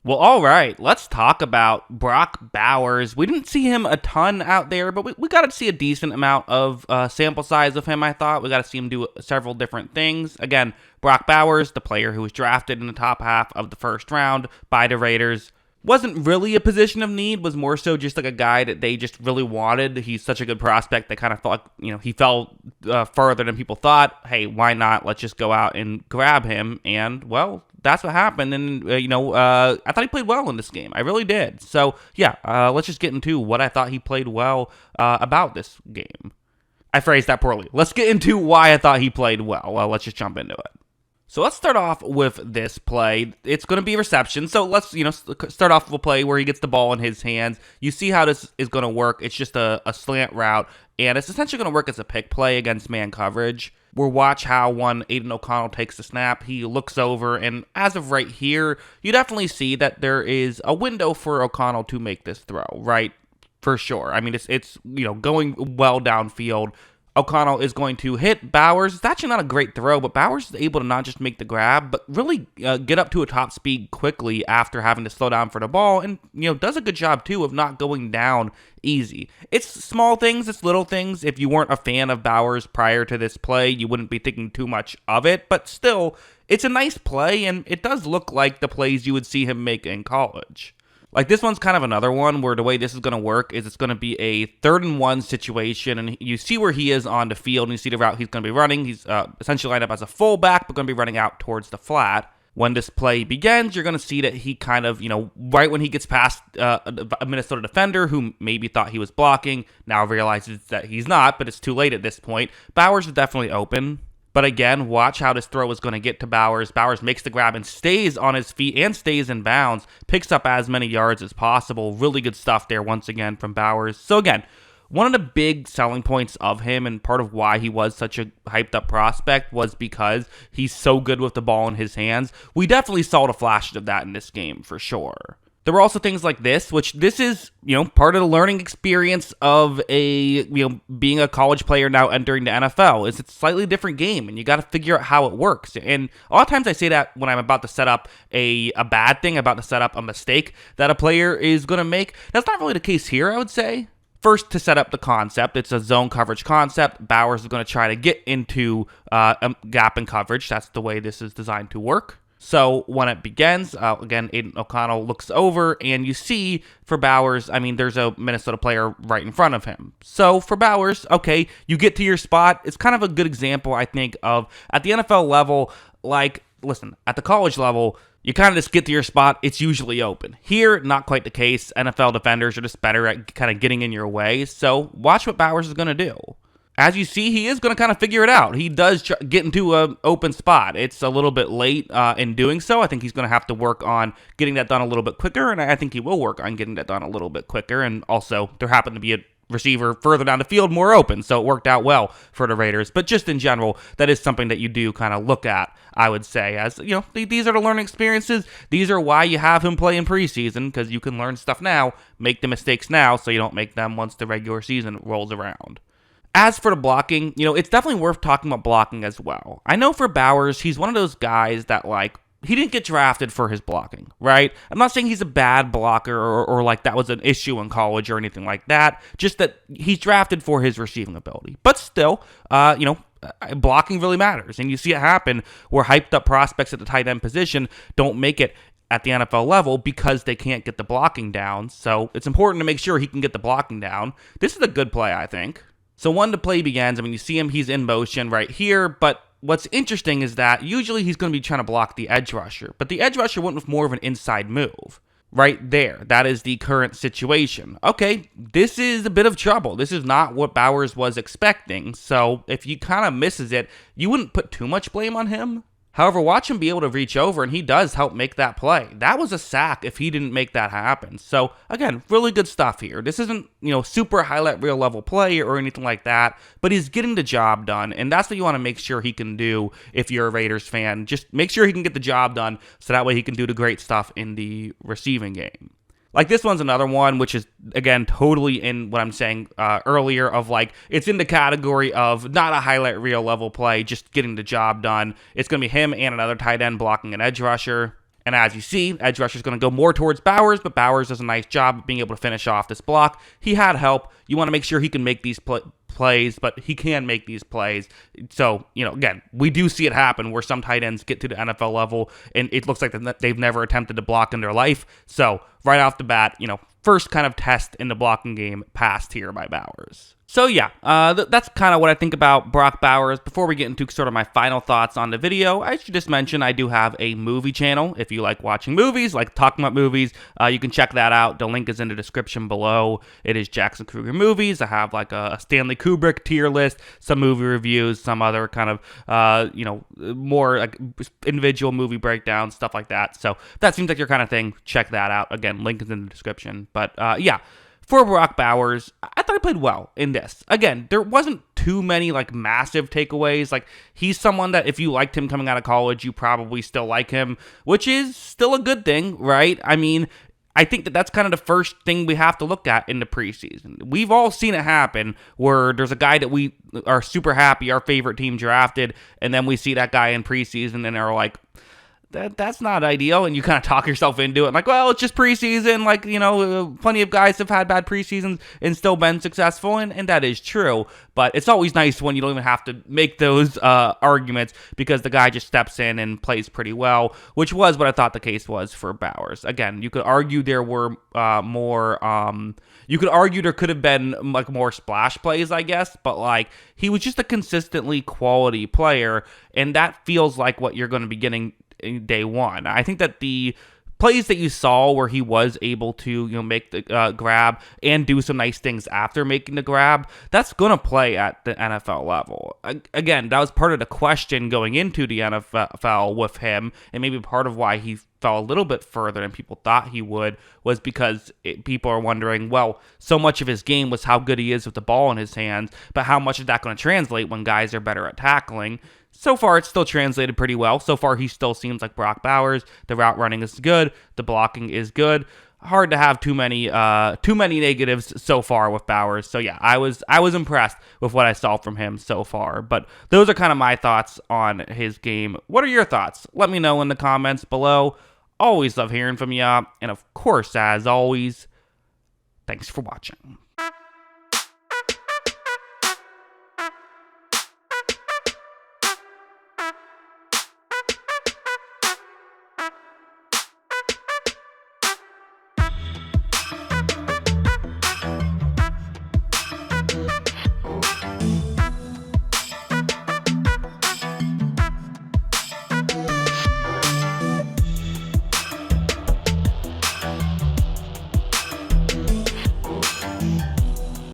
Well, all right, let's talk about Brock Bowers. We didn't see him a ton out there, but we got to see a decent amount of sample size of him, I thought. We got to see him do several different things. Again, Brock Bowers, the player who was drafted in the top half of the first round by the Raiders, wasn't really a position of need, was more so just like a guy that they just really wanted. He's such a good prospect. They kind of thought, he fell further than people thought. Hey, why not? Let's just go out and grab him. And, well, that's what happened. And, I thought he played well in this game. I really did. So, yeah, let's just get into what I thought he played well about this game. I phrased that poorly. Let's get into why I thought he played well. Let's just jump into it. So let's start off with this play. It's going to be reception. So let's, start off with a play where he gets the ball in his hands. You see how this is going to work. It's just a slant route, and it's essentially going to work as a pick play against man coverage. We'll watch how Aiden O'Connell takes the snap. He looks over, and as of right here, you definitely see that there is a window for O'Connell to make this throw, right? For sure. I mean, it's going well downfield. O'Connell is going to hit Bowers. It's actually not a great throw, but Bowers is able to not just make the grab, but really get up to a top speed quickly after having to slow down for the ball, and does a good job too of not going down easy. It's small things, it's little things. If you weren't a fan of Bowers prior to this play, you wouldn't be thinking too much of it, but still, it's a nice play, and it does look like the plays you would see him make in college. Like, this one's kind of another one where the way this is going to work is it's going to be a 3rd-and-1 situation, and you see where he is on the field, and you see the route he's going to be running. He's essentially lined up as a fullback, but going to be running out towards the flat. When this play begins, you're going to see that he kind of, right when he gets past a Minnesota defender who maybe thought he was blocking, now realizes that he's not, but it's too late at this point. Bowers is definitely open. But again, watch how this throw is going to get to Bowers. Bowers makes the grab and stays on his feet and stays in bounds. Picks up as many yards as possible. Really good stuff there once again from Bowers. So again, one of the big selling points of him and part of why he was such a hyped up prospect was because he's so good with the ball in his hands. We definitely saw the flashes of that in this game for sure. There were also things like this, which this is, part of the learning experience of being a college player now entering the NFL. It's a slightly different game, and you got to figure out how it works. And a lot of times I say that when I'm about to set up a bad thing, about to set up a mistake that a player is going to make. That's not really the case here, I would say. First, to set up the concept, it's a zone coverage concept. Bowers is going to try to get into a gap in coverage. That's the way this is designed to work. So when it begins, again, Aiden O'Connell looks over, and you see for Bowers, there's a Minnesota player right in front of him. So for Bowers, okay, you get to your spot. It's kind of a good example, I think, of at the NFL level, listen, at the college level, you kind of just get to your spot. It's usually open. Here, not quite the case. NFL defenders are just better at kind of getting in your way. So watch what Bowers is going to do. As you see, he is going to kind of figure it out. He does get into an open spot. It's a little bit late in doing so. I think he's going to have to work on getting that done a little bit quicker, and I think he will work on getting that done a little bit quicker. And also, there happened to be a receiver further down the field more open, so it worked out well for the Raiders. But just in general, that is something that you do kind of look at, I would say, as, these are the learning experiences. These are why you have him play in preseason, because you can learn stuff now, make the mistakes now, so you don't make them once the regular season rolls around. As for the blocking, it's definitely worth talking about blocking as well. I know for Bowers, he's one of those guys that, he didn't get drafted for his blocking, right? I'm not saying he's a bad blocker or that was an issue in college or anything like that. Just that he's drafted for his receiving ability. But still, blocking really matters. And you see it happen where hyped up prospects at the tight end position don't make it at the NFL level because they can't get the blocking down. So it's important to make sure he can get the blocking down. This is a good play, I think. So when the play begins, you see him, he's in motion right here, but what's interesting is that usually he's going to be trying to block the edge rusher, but the edge rusher went with more of an inside move. Right there, that is the current situation. Okay, this is a bit of trouble. This is not what Bowers was expecting, so if he kind of misses it, you wouldn't put too much blame on him. However, watch him be able to reach over, and he does help make that play. That was a sack if he didn't make that happen. So, again, really good stuff here. This isn't, super highlight reel level play or anything like that, but he's getting the job done, and that's what you want to make sure he can do if you're a Raiders fan. Just make sure he can get the job done so that way he can do the great stuff in the receiving game. This one's another one, which is, again, totally in what I'm saying earlier of, it's in the category of not a highlight reel level play, just getting the job done. It's going to be him and another tight end blocking an edge rusher. And as you see, edge rusher is going to go more towards Bowers, but Bowers does a nice job of being able to finish off this block. He had help. You want to make sure he can make these plays, but he can make these plays. So, again, we do see it happen where some tight ends get to the NFL level, and it looks like they've never attempted to block in their life. So, right off the bat, first kind of test in the blocking game passed here by Bowers. So yeah, that's kind of what I think about Brock Bowers. Before we get into sort of my final thoughts on the video, I should just mention I do have a movie channel. If you like watching movies, like talking about movies, you can check that out. The link is in the description below. It is Jackson Kruger Movies. I have like a Stanley Kubrick tier list, some movie reviews, some other kind of, more like individual movie breakdowns, stuff like that. So if that seems like your kind of thing, check that out. Again, link is in the description. But yeah. For Brock Bowers, I thought he played well in this. Again, there wasn't too many like massive takeaways. Like, he's someone that if you liked him coming out of college, you probably still like him, which is still a good thing, right? I mean, I think that's kind of the first thing we have to look at in the preseason. We've all seen it happen where there's a guy that we are super happy our favorite team drafted, and then we see that guy in preseason and are like, that's not ideal, and you kind of talk yourself into it. Like, well, it's just preseason. Like, plenty of guys have had bad preseasons and still been successful, and that is true. But it's always nice when you don't even have to make those arguments because the guy just steps in and plays pretty well, which was what I thought the case was for Bowers. Again, you could argue there were more. You could argue there could have been like more splash plays, I guess, but like he was just a consistently quality player, and that feels like what you're going to be getting in day one. I think that the plays that you saw where he was able to make the grab and do some nice things after making the grab, that's going to play at the NFL level. Again, that was part of the question going into the NFL with him, and maybe part of why he fell a little bit further than people thought he would was because people are wondering, well, so much of his game was how good he is with the ball in his hands, but how much is that going to translate when guys are better at tackling? So far, it's still translated pretty well. So far, he still seems like Brock Bowers. The route running is good. The blocking is good. Hard to have too many negatives so far with Bowers. So yeah, I was impressed with what I saw from him so far. But those are kind of my thoughts on his game. What are your thoughts? Let me know in the comments below. Always love hearing from you. And of course, as always, thanks for watching.